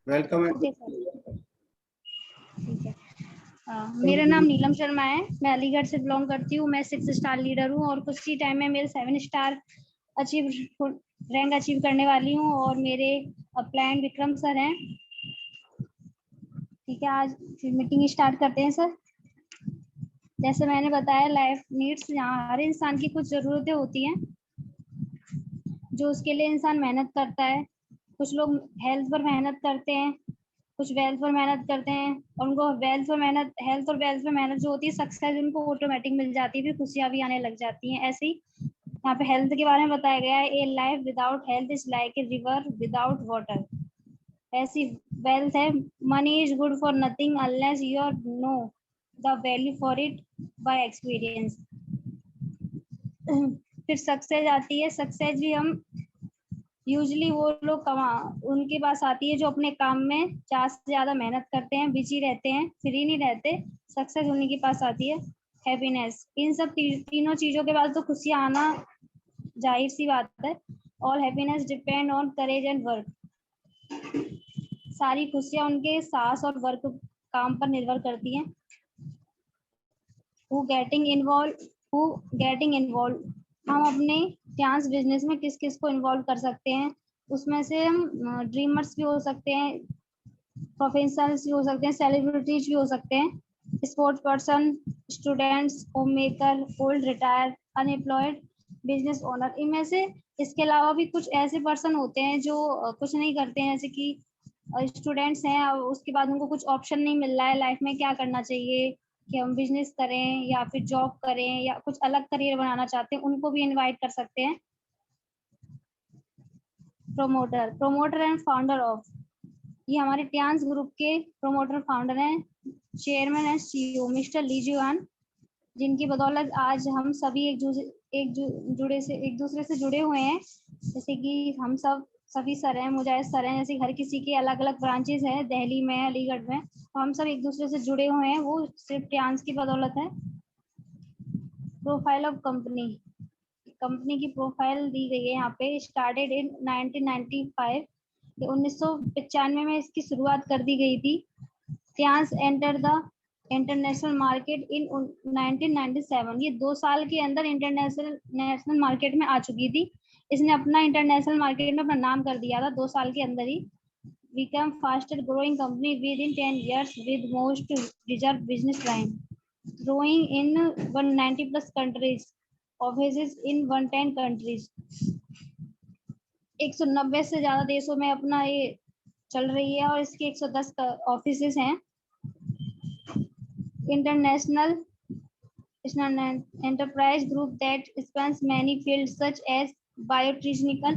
Welcome. Okay sir, ठीक है। मेरा नाम नीलम शर्मा है, मैं अलीगढ़ से बिलोंग करती हूँ। मैं 6 स्टार लीडर हूँ और कुछ ही टाइम में मेरे 7 स्टार अचीव रैंक अचीव करने वाली हूँ। और मेरे अपलाइन विक्रम सर हैं। ठीक है, आज मीटिंग स्टार्ट करते हैं सर। जैसे मैंने बताया, लाइफ नीड्स, यहाँ हर इंसान की कुछ ज़रूरतें होती हैं जो उसके लिए इंसान मेहनत करता है। कुछ लोग हेल्थ पर मेहनत करते हैं, कुछ वेल्थ पर मेहनत करते हैं, और उनको वेल्थ पर मेहनत, हेल्थ और वेल्थ पर मेहनत जो होती है, सक्सेस उनको ऑटोमेटिक मिल जाती है, फिर खुशियां भी आने लग जाती हैं। ऐसे ही यहाँ पे हेल्थ के बारे में बताया गया है, a life without health is like a river without water. ऐसी वेल्थ है, money is good for nothing unless you are know the value for it by experience. फिर सक्सेस आती है, सक्सेस भी हम यूजली वो लोग उनके पास आती है जो अपने काम में ज्यादा से ज्यादा मेहनत करते हैं, बिजी रहते हैं, फ्री नहीं रहते। सक्सेस उन्हीं के पास आती है। हैप्पीनेस, इन सब तीनों चीजों के बाद तो खुशियां आना जाहिर सी बात है। All happiness depend on courage and work. सारी खुशियां उनके साहस और वर्क काम पर निर्भर करती हैं। हु गेटिंग इन्वॉल्व, हम अपने डांस बिजनेस में किस किस को इन्वॉल्व कर सकते हैं। उसमें से हम ड्रीमर्स भी हो सकते हैं, प्रोफेशनल्स भी हो सकते हैं, सेलिब्रिटीज भी हो सकते हैं, sports person, students, home maker, old retire, unemployed, business owner. इनमें से इसके अलावा भी कुछ ऐसे पर्सन होते हैं जो कुछ नहीं करते हैं, जैसे कि स्टूडेंट्स हैं और उसके बाद उनको कुछ ऑप्शन नहीं मिल रहा है लाइफ में क्या करना चाहिए, कि हम बिजनेस करें या फिर जॉब करें या कुछ अलग करियर बनाना चाहते हैं, उनको भी इनवाइट कर सकते हैं। प्रोमोटर एंड फाउंडर ऑफ, ये हमारे टियांस ग्रुप के प्रोमोटर फाउंडर हैं, चेयरमैन एंड सीईओ मिस्टर ली जुआन, जिनकी बदौलत आज हम सभी एक दूसरे से जुड़े हुए हैं। जैसे कि हम सब सभी सर हैं, मुजाहिद सर हैं, जैसे हर किसी के अलग अलग ब्रांचेस हैं, दिल्ली में, अलीगढ़ में, तो हम सब एक दूसरे से जुड़े हुए हैं, वो सिर्फ टियांस की बदौलत है। प्रोफाइल ऑफ कंपनी, कंपनी की प्रोफाइल दी गई है यहाँ पे। स्टार्टेड इन 1995, 1995 में इसकी शुरुआत कर दी गई थी। Tiens enter the international market in 1997, ये 2 साल के अंदर नेशनल मार्केट में आ चुकी थी। इसने अपना इंटरनेशनल मार्केट में अपना नाम कर दिया था 2 साल के अंदर ही। become fastest growing company within 10 years with most reserve business line, growing in 190 plus countries, offices in 110 countries। 190 से ज्यादा देशों में अपना ये चल रही है और इसके 110 ऑफिसेस हैं। International enterprise group that spans many fields such as biotechnical,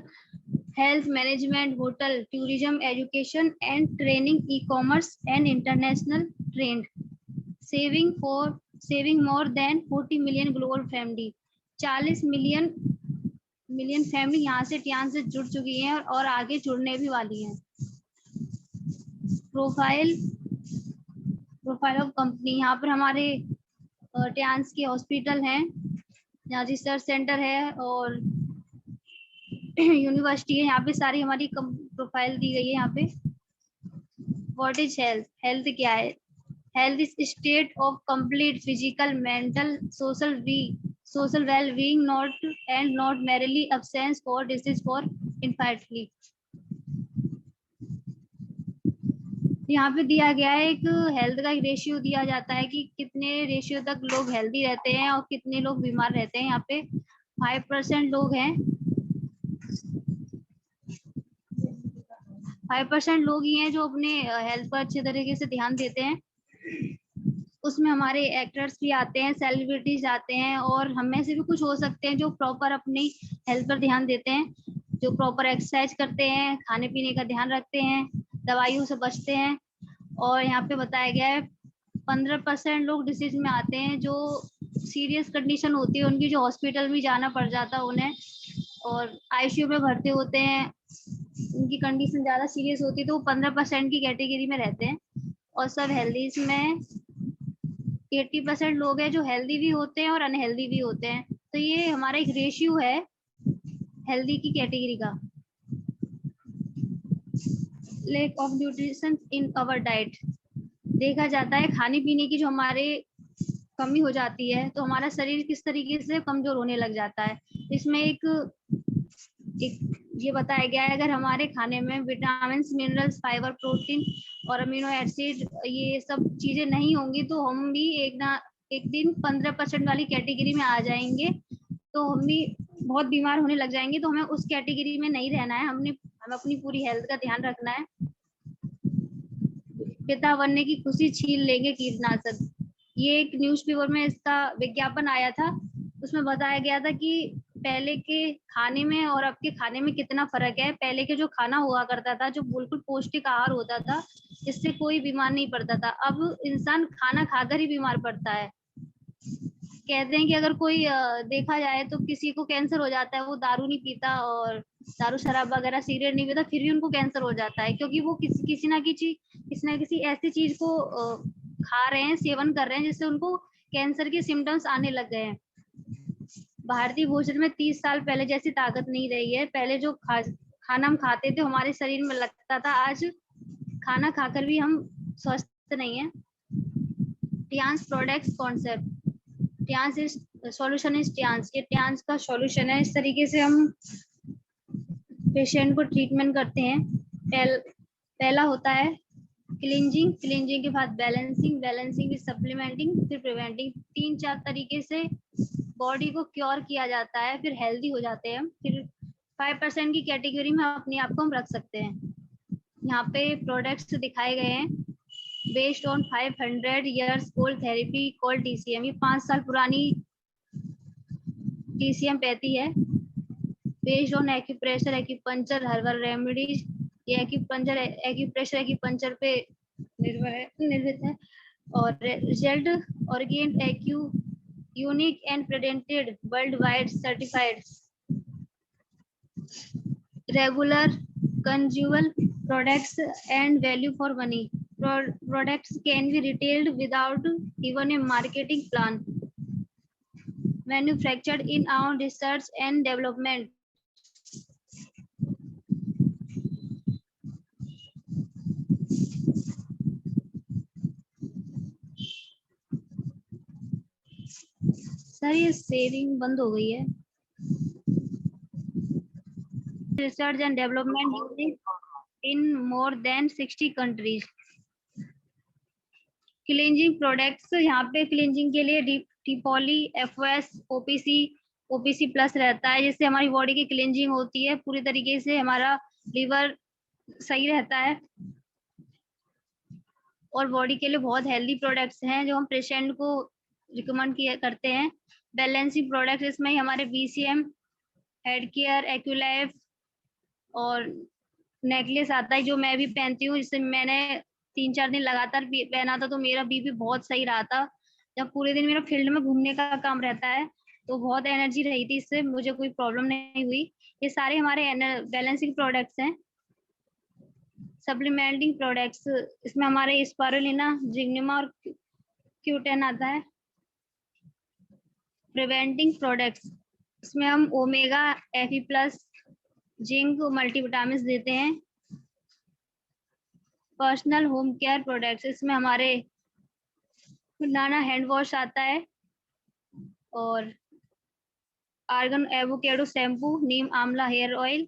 health management, hotel, tourism, education and training, e-commerce and international trade, saving more than 40 million global family। 40 million family यहाँ से टियान से जुड़ चुकी हैं और आगे जुड़ने भी वाली हैं। प्रोफाइल ऑफ कंपनी, यहाँ पर हमारे टियान्स के हॉस्पिटल हैं, यहाँ रिसर्च सेंटर है और यूनिवर्सिटी है। यहाँ पे सारी हमारी प्रोफाइल दी गई है यहाँ पे। व्हाट इज हेल्थ, हेल्थ क्या है? Health is state of complete physical, mental, social well being, not merely absence for disease for इनफैक्टली। यहाँ पे दिया गया है एक हेल्थ का एक रेशियो दिया जाता है कि कितने रेशियो तक लोग हेल्दी रहते हैं और कितने लोग बीमार रहते हैं। यहाँ पे 5% लोग हैं, 5% लोग ही हैं जो अपने हेल्थ पर अच्छे तरीके से ध्यान देते हैं। उसमें हमारे एक्टर्स भी आते हैं, सेलिब्रिटीज आते हैं और हम में से भी कुछ हो सकते हैं जो प्रॉपर अपनी हेल्थ पर ध्यान देते हैं, जो प्रॉपर एक्सरसाइज करते हैं, खाने पीने का ध्यान रखते हैं, दवाइयों से बचते हैं। और यहाँ पे बताया गया है 15% लोग डिसीज में आते हैं जो सीरियस कंडीशन होती है उनकी, जो हॉस्पिटल भी जाना पड़ जाता है उन्हें और आईसीयू में भर्ती होते हैं, उनकी कंडीशन ज्यादा सीरियस होती है, तो वो 15% की कैटेगरी में रहते हैं। और सब हेल्दी, इसमें 80% लोग हैं जो हेल्दी भी होते हैं और अनहेल्दी भी होते हैं। तो ये हमारा एक रेशियो है हेल्दी की कैटेगरी का। lack of nutrition in our diet। देखा जाता है खाने पीने की जो हमारे कमी हो जाती है तो हमारा शरीर किस तरीके से कमजोर होने लग जाता है। इसमें एक ये बताया गया है अगर हमारे खाने में विटामिन, मिनरल्स, फाइबर, प्रोटीन और अमीनो एसिड ये सब चीजें नहीं होंगी तो हम भी एक दिन 15% वाली कैटेगरी में आ जाएंगे, तो हम भी बहुत बीमार होने लग जाएंगे। तो हमें उस कैटेगरी में नहीं रहना है, हमें अपनी पूरी हेल्थ का ध्यान रखना है। पिता बनने की खुशी छीन लेंगे कीटनाशक, ये एक न्यूज़पेपर में इसका विज्ञापन आया था। उसमें बताया गया था कि पहले के खाने में और अब के खाने में कितना फर्क है। पहले के जो खाना हुआ करता था जो बिल्कुल पौष्टिक आहार होता था, इससे कोई बीमार नहीं पड़ता था। अब इंसान खाना खाकर ही बीमार पड़ता है। कहते हैं कि अगर कोई देखा जाए तो किसी को कैंसर हो जाता है, वो दारू नहीं पीता और दारू शराब वगैरह सिगरेट नहीं पीता, फिर भी उनको कैंसर हो जाता है, क्योंकि वो किसी ना किसी ऐसी चीज को खा रहे हैं, सेवन कर रहे हैं, जिससे उनको कैंसर के सिम्टम्स आने लग गए हैं। भारतीय भोजन में 30 साल पहले जैसी ताकत नहीं रही है। पहले जो खाना हम खाते थे हमारे शरीर में लगता था, आज खाना खाकर भी हम स्वस्थ नहीं है। Tiens products concept, Tiens is solution is Tiens, ये ट्यांस का सॉल्यूशन है। इस तरीके से हम पेशेंट को ट्रीटमेंट करते हैं। पहला होता है क्लींजिंग, क्लींजिंग के बाद बैलेंसिंग, बैलेंसिंग विद सप्लीमेंटिंग, फिर प्रिवेंटिंग। 3-4 तरीके से बॉडी को क्योर किया जाता है, फिर हेल्दी हो जाते हैं। फिर 5% की कैटेगरी में अपने आप को हम रख सकते हैं। यहाँ पे प्रोडक्ट्स दिखाए गए हैं। Based on 500 years old therapy called TCM, ये 5 साल पुरानी TCM पैथी है। Based on acupressure, acupuncture, herbal remedies, ये एक्यूप्रेशर एक्यूपंचर पे निर्मित है। और result organ acu unique and patented, world wide certified, regular consumer products and value for money. Products can be retailed without even a marketing plan. Manufactured in our research and development. Sir ये sharing बंद हो गई है। Research and development using in more than 60 countries. Cleansing products, यहाँ पे cleansing के लिए टीपॉली, FOS, OPC plus रहता है, जिससे हमारी बॉडी की क्लींजिंग होती है। पूरी तरीके से हमारा लीवर सही रहता है और बॉडी के लिए बहुत हेल्दी प्रोडक्ट्स हैं जो हम पेशेंट को रिकमेंड करते हैं। बैलेंसिंग प्रोडक्ट्स, इसमें हमारे बीसीएम, हेड केयर, एक्यूलाइफ और नेकलेस आता है जो मैं भी पहनती हूँ। जिससे मैंने 3-4 दिन लगातार पहना था तो मेरा बीपी बहुत सही रहा था। जब पूरे दिन मेरा फील्ड में घूमने का काम रहता है तो बहुत एनर्जी रही थी, इससे मुझे कोई प्रॉब्लम नहीं हुई। ये सारे हमारे बैलेंसिंग प्रोडक्ट्स हैं। सप्लीमेंटिंग प्रोडक्ट्स, इसमें हमारे स्पारुलिना, जिग्निमा और क्यूटेन आता है। प्रिवेंटिंग प्रोडक्ट्स, इसमें हम ओमेगा, Fe+, जिंक, मल्टीविटामिन देते हैं। पर्सनल होम केयर प्रोडक्ट्स, इसमें हमारे नाना हैंड वॉश आता है और आर्गन एवोकेडो शैम्पू, नीम आंवला हेयर ऑयल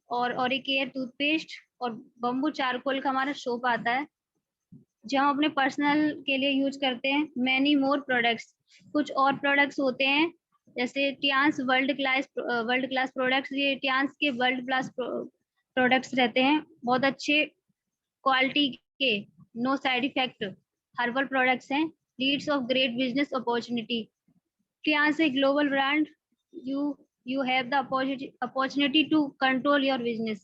और ओरिकेयर टूथपेस्ट और बम्बू चारकोल का हमारा सोप आता है जो हम अपने पर्सनल के लिए यूज करते हैं। मैनी मोर प्रोडक्ट्स, कुछ और प्रोडक्ट्स होते हैं जैसे ट्यांस वर्ल्ड क्लास प्रोडक्ट्स। ये ट्यांस के वर्ल्ड क्लास प्रोडक्ट्स रहते हैं, बहुत अच्छे क्वालिटी के, no side effect herbal products हैं। Leads of great business opportunity, Tiens a global brand, you have the opportunity to control your business.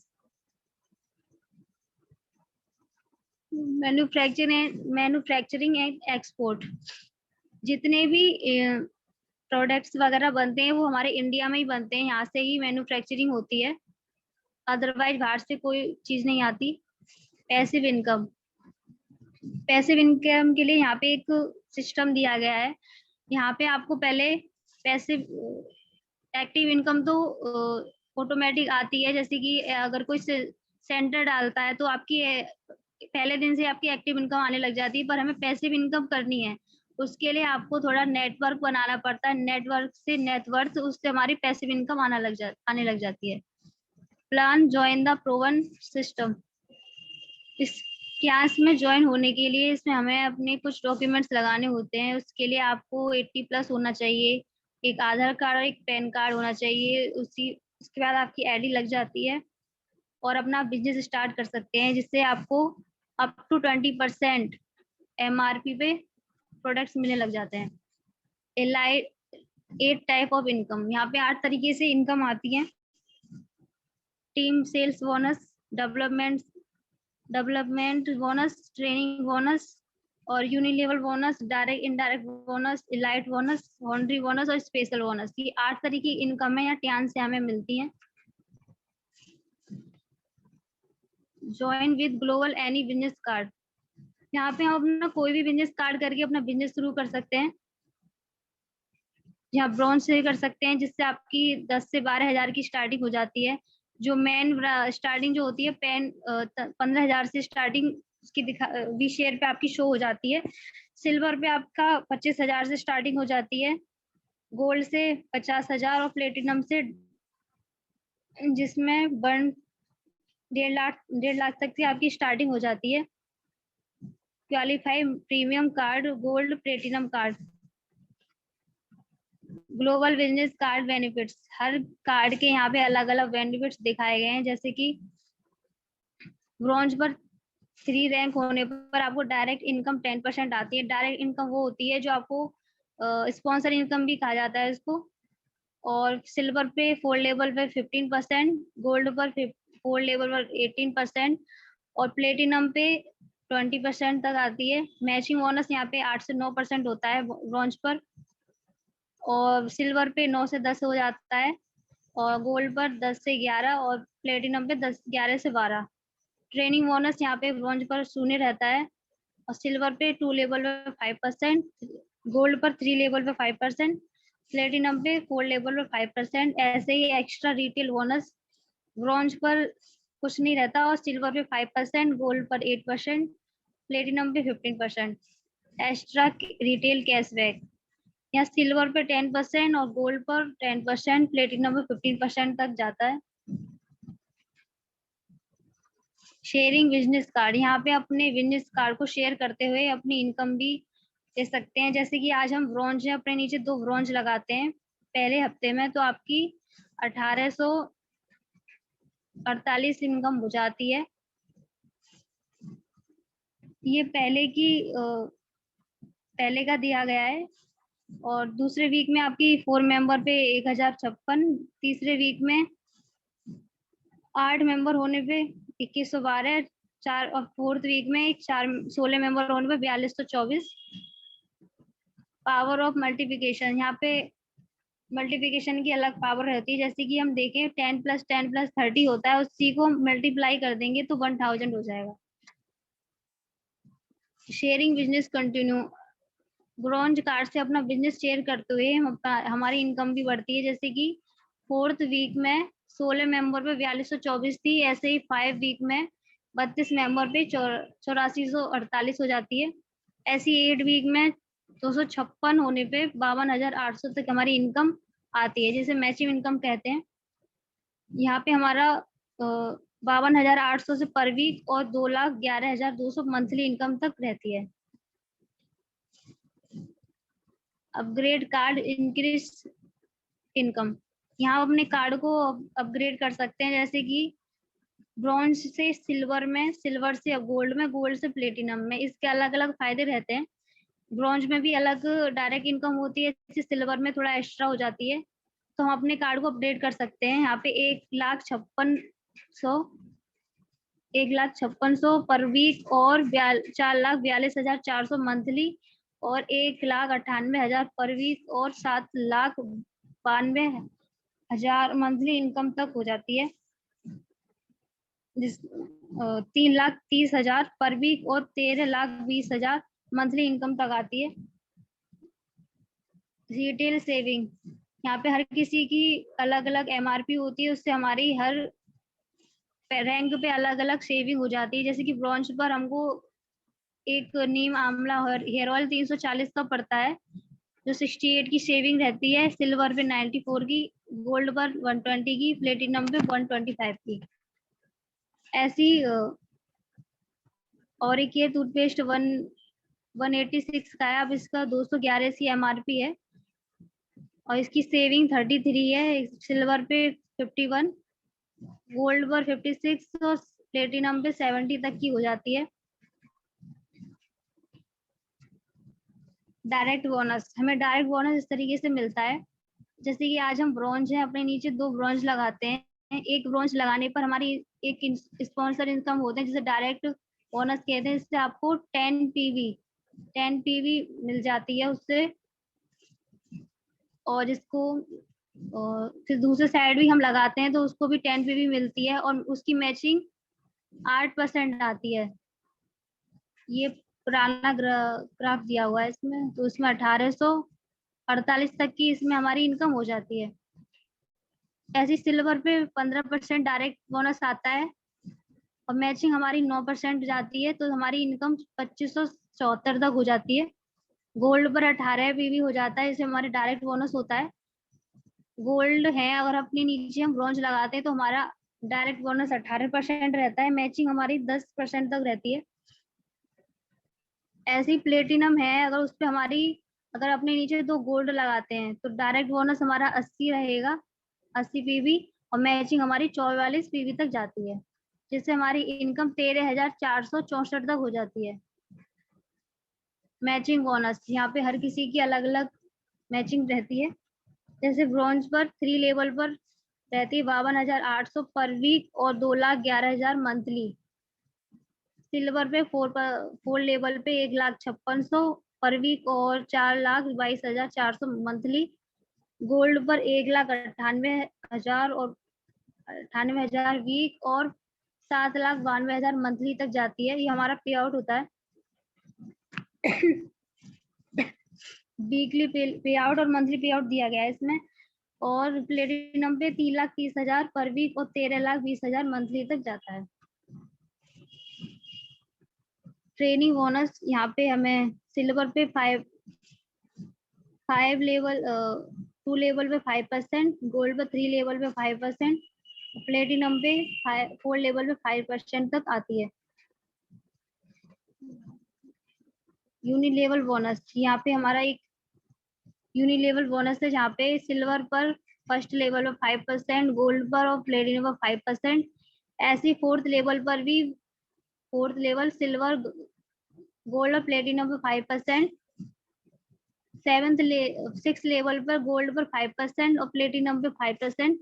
Manufacturing and export, जितने भी प्रोडक्ट्स वगैरह बनते हैं वो हमारे इंडिया में ही बनते हैं, यहाँ से ही मैन्युफैक्चरिंग होती है, अदरवाइज बाहर से कोई चीज नहीं आती। पैसिव इनकम, पैसिव इनकम के लिए यहाँ पे एक सिस्टम दिया गया है। यहाँ पे आपको पहले पैसिव, एक्टिव इनकम तो ऑटोमेटिक आती है, जैसे कि अगर कोई सेंटर डालता है तो आपकी पहले दिन से आपकी एक्टिव इनकम आने लग जाती है। पर हमें पैसिव इनकम करनी है, उसके लिए आपको थोड़ा नेटवर्क बनाना पड़ता है। नेटवर्क से नेटवर्थ, उससे हमारी पैसिव इनकम आने लग जाती है। Plan join the proven system. इस क्लास में ज्वाइन होने के लिए इसमें हमें अपने कुछ डॉक्यूमेंट्स लगाने होते हैं। उसके लिए आपको 80+ होना चाहिए, एक आधार कार्ड और एक पैन कार्ड होना चाहिए। उसके बाद आपकी आईडी लग जाती है और अपना बिजनेस स्टार्ट कर सकते हैं, जिससे आपको अप टू 20% MRP पे प्रोडक्ट्स मिलने लग जाते हैं। 8 टाइप ऑफ इनकम, यहाँ पे 8 तरीके से इनकम आती है। Team sales bonus, development bonus, training bonus और unilevel bonus, direct indirect bonus, elite bonus, boundary bonus और स्पेशल बोनस। ये 8 तरह की इनकम है या ट्यान से हमें मिलती है। Join with global any business card. यहाँ पे हम अपना कोई भी बिजनेस कार्ड करके अपना बिजनेस शुरू कर सकते हैं। यहाँ ब्रॉन्ज से कर सकते हैं, जिससे आपकी 10 से 12 हजार की स्टार्टिंग हो जाती है। जो मेन स्टार्टिंग जो होती है 15,000 से स्टार्टिंग उसकी वी शेयर पे आपकी शो हो जाती है। सिल्वर पे आपका 25,000 से स्टार्टिंग हो जाती है, गोल्ड से 50,000 और प्लेटिनम से, जिसमें 1.5 लाख तक की आपकी स्टार्टिंग हो जाती है। Qualify premium card, gold, platinum card. Global business card benefits, हर कार्ड के यहाँ पे अलग अलग बेनिफिट्स दिखाए गए हैं। जैसे कि ब्रॉन्ज पर 3 रैंक होने पर आपको डायरेक्ट इनकम 10% आती है। डायरेक्ट इनकम वो होती है जो आपको स्पॉन्सर इनकम भी कहा जाता है इसको। और सिल्वर पे 4 लेवल पे 15%, गोल्ड पर 4 लेवल पर 18% और प्लेटिनम पे 20% तक आती है। मैचिंग बोनस यहाँ पे 8 से 9% होता है ब्रॉन्ज पर, और सिल्वर पे 9 से 10 हो जाता है, और गोल्ड पर 10 से 11 और प्लेटिनम पे 11 से 12। ट्रेनिंग बोनस यहाँ पे ब्रॉन्ज पर 0 रहता है, और सिल्वर पे 2 लेवल पे 5%, गोल्ड पर 3 लेवल पे 5%, प्लेटिनम पे 4 लेवल पे 5%। ऐसे ही एक्स्ट्रा रिटेल बोनस ब्रॉन्ज पर कुछ नहीं रहता, और सिल्वर पे 5%, गोल्ड पर 8%, प्लेटिनम पे 15%। एक्स्ट्रा रिटेल कैशबैक, यहाँ सिल्वर पे 10% और गोल्ड पर 10%, प्लेटिनम पे 15% तक जाता है। शेयरिंग बिजनेस कार्ड, यहाँ पे अपने बिजनेस कार्ड को शेयर करते हुए अपनी इनकम भी दे सकते हैं। जैसे कि आज हम ब्रॉन्ज है, अपने नीचे 2 ब्रॉन्ज लगाते हैं पहले हफ्ते में, तो आपकी 1848 इनकम हो जाती है। ये पहले का दिया गया है। और दूसरे वीक में आपकी 4 मेंबर पे 1056, तीसरे वीक में 8 मेंबर होने पे 2112, 4 और 4th वीक में 16 मेंबर होने पे 4224। पावर ऑफ मल्टीप्लिकेशन, यहाँ पे मल्टीप्लिकेशन की अलग पावर रहती है। जैसे कि हम देखें 10 + 10 + 30 होता है, उसी को मल्टीप्लाई कर देंगे तो 1000 हो जाएगा। Sharing business continue, bronze card से अपना बिजनेस शेयर करते हुए हमारी इनकम भी बढ़ती है। जैसे कि 4th वीक में 16 मेंबर पे 4224 थी, ऐसे ही 5 वीक में 32 मेंबर पे 8448 हो जाती है। ऐसी 8 वीक में 256 होने पे 52,800 तक हमारी इनकम आती है, जिसे मैचिंग इनकम कहते हैं। यहाँ पे हमारा 52,800 से पर वीक और 2,11,200 मंथली इनकम तक रहती है। अपग्रेड कार्ड, इंक्रीज इनकम, यहाँ अपने कार्ड को अपग्रेड कर सकते हैं। जैसे कि ब्रॉन्ज से सिल्वर में, सिल्वर से गोल्ड में, गोल्ड से प्लेटिनम में। इसके अलग अलग फायदे रहते हैं। ब्रॉन्ज में भी अलग डायरेक्ट इनकम होती है, जैसे सिल्वर में थोड़ा एक्स्ट्रा हो जाती है, तो हम अपने कार्ड को अपडेट कर सकते हैं। यहाँ पे 1,56,100 पर वीक और 4,42,400 मंथली, और 1,98,000 पर वीक और 7,92,000 मंथली इनकम तक हो जाती है। 3,30,000 पर वीक और 13,20,000 मंथली इनकम तक आती है। रिटेल सेविंग, यहाँ पे हर किसी की अलग अलग MRP होती है, उससे हमारी हर रैंक पे अलग अलग सेविंग हो जाती है। जैसे कि ब्रॉन्ज पर हमको एक नीम आंवला हेयर ऑयल 340 का पड़ता है, जो 68 की सेविंग रहती है। सिल्वर पे 94 की, गोल्ड पर 120 की, प्लेटिनम पे 125 की। ऐसी और एक ये टूथपेस्ट 186 का है। अब इसका 211 की MRP है और इसकी सेविंग 33 है। सिल्वर पे 51, गोल्ड पर 56 और प्लेटिनम पे 70 तक की हो जाती है। डायरेक्ट बोनस, हमें डायरेक्ट बोनस इस तरीके से मिलता है, जैसे कि आज हम ब्रॉन्ज है, अपने नीचे 2 ब्रॉन्ज लगाते हैं। एक ब्रॉन्ज लगाने पर हमारी एक स्पॉन्सर इनकम होते हैं, जिसे डायरेक्ट बोनस कहते हैं। इससे आपको 10 पीवी मिल जाती है उससे। और जिसको फिर दूसरे साइड भी हम लगाते हैं तो उसको भी 10 पीवी मिलती है और उसकी मैचिंग 8% आती है। ये पुराना ग्राफ दिया हुआ है इसमें, तो इसमें 1848 तक की इसमें हमारी इनकम हो जाती है। ऐसी सिल्वर पे 15% डायरेक्ट बोनस आता है और मैचिंग हमारी 9% जाती है, तो हमारी इनकम 2574 तक हो जाती है। गोल्ड पर 18 पीवी हो जाता है, इससे हमारे डायरेक्ट बोनस होता है। गोल्ड है, अगर अपने नीचे हम ब्रॉन्ज लगाते हैं तो हमारा डायरेक्ट बोनस 18% रहता है, मैचिंग हमारी 10% तक रहती है। ऐसी प्लेटिनम है, अगर उस पर हमारी अगर अपने नीचे 2 गोल्ड लगाते हैं तो डायरेक्ट बोनस हमारा 80 रहेगा, 80 पीवी, और मैचिंग हमारी 44 पीवी तक जाती है, जिससे हमारी इनकम 13,464 तक हो जाती है। मैचिंग बोनस, यहाँ पे हर किसी की अलग अलग मैचिंग रहती है। जैसे ब्रॉन्ज पर 3 लेवल पर रहती है 52,800 पर वीक और 2,11,000 मंथली। सिल्वर पे 4 लेवल पे 1,56,500 पर वीक और 4,22,400 मंथली। गोल्ड पर 1,98,000 और 98,000 वीक और 7,92,000 मंथली तक जाती है। ये हमारा पे आउट होता है। वीकली पे आउट और मंथली पे आउट दिया गया है इसमें। और प्लेटिनम पे 3,30,000 पर वीक और 13,20,000 मंथली तक जाता है। ट्रेनिंग बोनस, यहाँ पे हमें सिल्वर पे 5 लेवल 2 लेवल पे 5%, गोल्ड पे 3 लेवल पे 5%, प्लेटिनम पे 4 लेवल पे 5% तक आती है। यूनिलेवल बोनस, यहाँ पे हमारा एक यूनिलेवल बोनस है, जहाँ पे सिल्वर पर फर्स्ट लेवल पर 5%, गोल्ड पर और प्लेटिनम पर 5%। ऐसे फोर्थ लेवल पर भी, फोर्थ लेवल सिल्वर, गोल्ड और प्लेटिनम पर 5%, सिक्स लेवल पर गोल्ड पर 5% और प्लेटिनम पे 5%।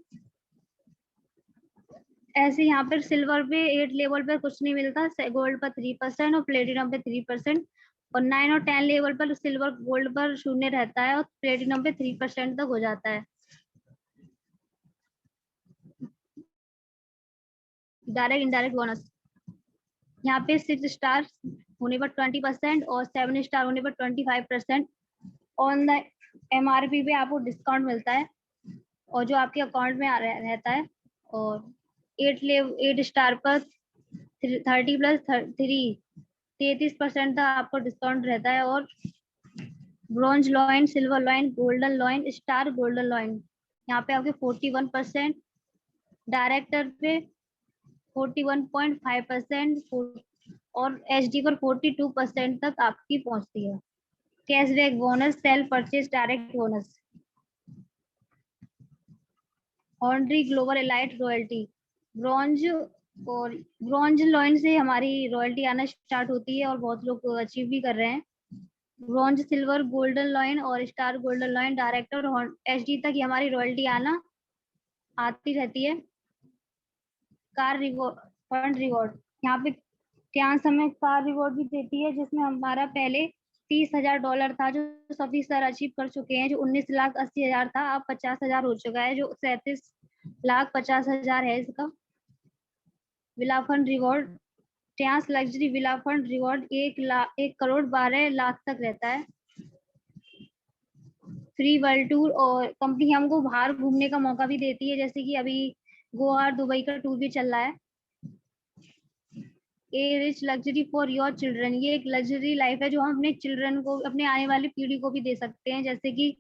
ऐसे यहाँ पर सिल्वर पे 8 लेवल पर कुछ नहीं मिलता, गोल्ड पर 3% और प्लेटिनम पे 3%। और 9 और 10 लेवल पर सिल्वर गोल्ड पर 0 रहता है और प्लेटिनम पे 3% तक हो जाता है। डायरेक्ट इनडायरेक्ट बोनस, यहाँ पे 6 स्टार होने पर 20% और 7 स्टार होने पर 25%। ऑन द MRP पे आपको डिस्काउंट मिलता है और जो आपके अकाउंट में रहता है। और 8 स्टार पर 30 प्लस 33% तक आपको डिस्काउंट रहता है। और bronze lion, silver lion, golden lion, star golden lion, यहाँ पे आपके 41%, डायरेक्टर पे 41.5% और HD पर 42% तक आपकी पहुंचती है। Cashback bonus, self purchase direct bonus, honorary global elite royalty, bronze और ब्रॉन्ज लॉइन से हमारी रॉयल्टी आना स्टार्ट होती है और बहुत लोग अचीव भी कर रहे हैं। ब्रॉन्ज, सिल्वर, गोल्डन लॉइन और स्टार गोल्डन लॉइन, डायरेक्टर और HD तक ही हमारी रॉयल्टी आती रहती है। कार रिवॉर्ड, फंड रिवॉर्ड, यहाँ पे क्या हमें कार रिवॉर्ड भी देती है, जिसमें हमारा पहले $30,000 था, जो सभी सर अचीव कर चुके हैं। जो 19,80,000 था, अब 50,000 हो चुका है, जो 37,50,000 है इसका। Villa fund reward, Tiens luxury villa fund reward 1,12,00,000 तक रहता है। फ्री वर्ल्ड टूर, और कंपनी हमको बाहर घूमने का मौका भी देती है, जैसे कि अभी गोवा और दुबई का टूर भी चल रहा है। A rich luxury for your children. ये एक लग्जरी लाइफ है जो हम अपने चिल्ड्रन को, अपने आने वाली पीढ़ी को भी दे सकते हैं। जैसे कि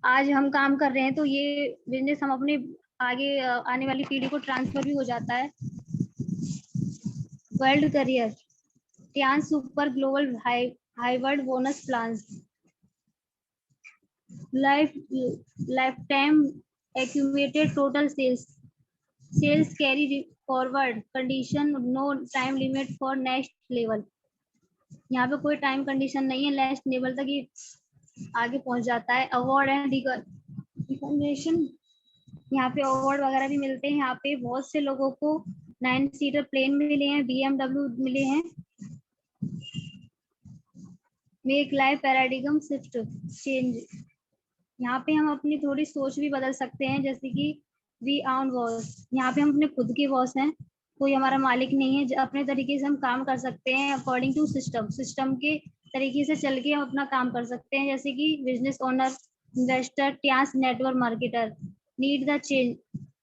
आज हम काम कर रहे हैं तो ये बिजनेस हम अपने आगे आने वाली पीढ़ी को ट्रांसफर भी हो जाता है। World career Tiens super global high reward bonus plans lifetime accumulated total sales carry forward condition, no time limit for next level। यहाँ पे कोई टाइम कंडीशन नहीं है, नेक्स्ट लेवल तक ये आगे पहुंच जाता है। अवार्ड एंड रिकॉग्निशन, यहाँ पे अवार्ड वगैरह भी मिलते हैं। यहाँ पे बहुत से लोगों को 9 सीटर प्लेन मिले हैं, BMW मिले हैं। Make life paradigm shift change, यहाँ पे हम अपनी थोड़ी सोच भी बदल सकते हैं। जैसे कि वी आउन बॉस, यहाँ पे हम अपने खुद के बॉस हैं, कोई हमारा मालिक नहीं है। अपने तरीके से हम काम कर सकते हैं अकॉर्डिंग टू सिस्टम के तरीके से चल के हम अपना काम कर सकते हैं। जैसे कि business owner, investor, Tiens network marketer need the change,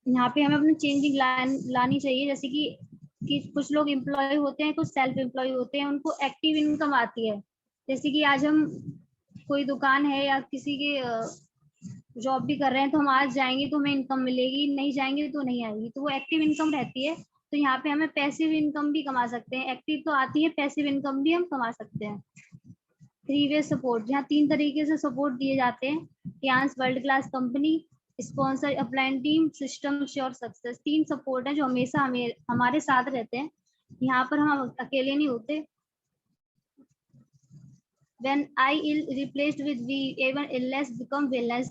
यहाँ पे हमें अपनी चेंजिंग लानी चाहिए। जैसे कि कुछ लोग एम्प्लॉय होते हैं, कुछ सेल्फ एम्प्लॉय होते हैं, उनको एक्टिव इनकम आती है। जैसे कि आज हम कोई दुकान है या किसी के जॉब भी कर रहे हैं तो हम आज जाएंगे तो हमें इनकम मिलेगी, नहीं जाएंगे तो नहीं आएगी, तो वो एक्टिव इनकम रहती है। तो यहाँ पे हमें पैसिव इनकम भी कमा सकते हैं। एक्टिव तो आती है, पैसिव इनकम भी हम कमा सकते हैं। 3 वे सपोर्ट, जहाँ 3 तरीके से सपोर्ट दिए जाते हैं। Tiens world class company, sponsor upline team, system sure success. 3 support है जो हमेशा हमारे साथ रहते हैं। यहाँ पर हम अकेले नहीं होते। When I ill replaced with we, even illness become wellness।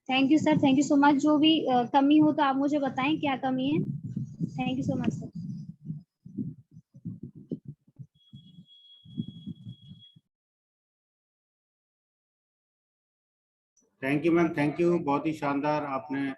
Thank you sir, thank you so much. जो भी कमी हो तो आप मुझे बताएं क्या कमी है। Thank you so much sir. Thank you ma'am, thank you. बहुत ही शानदार आपने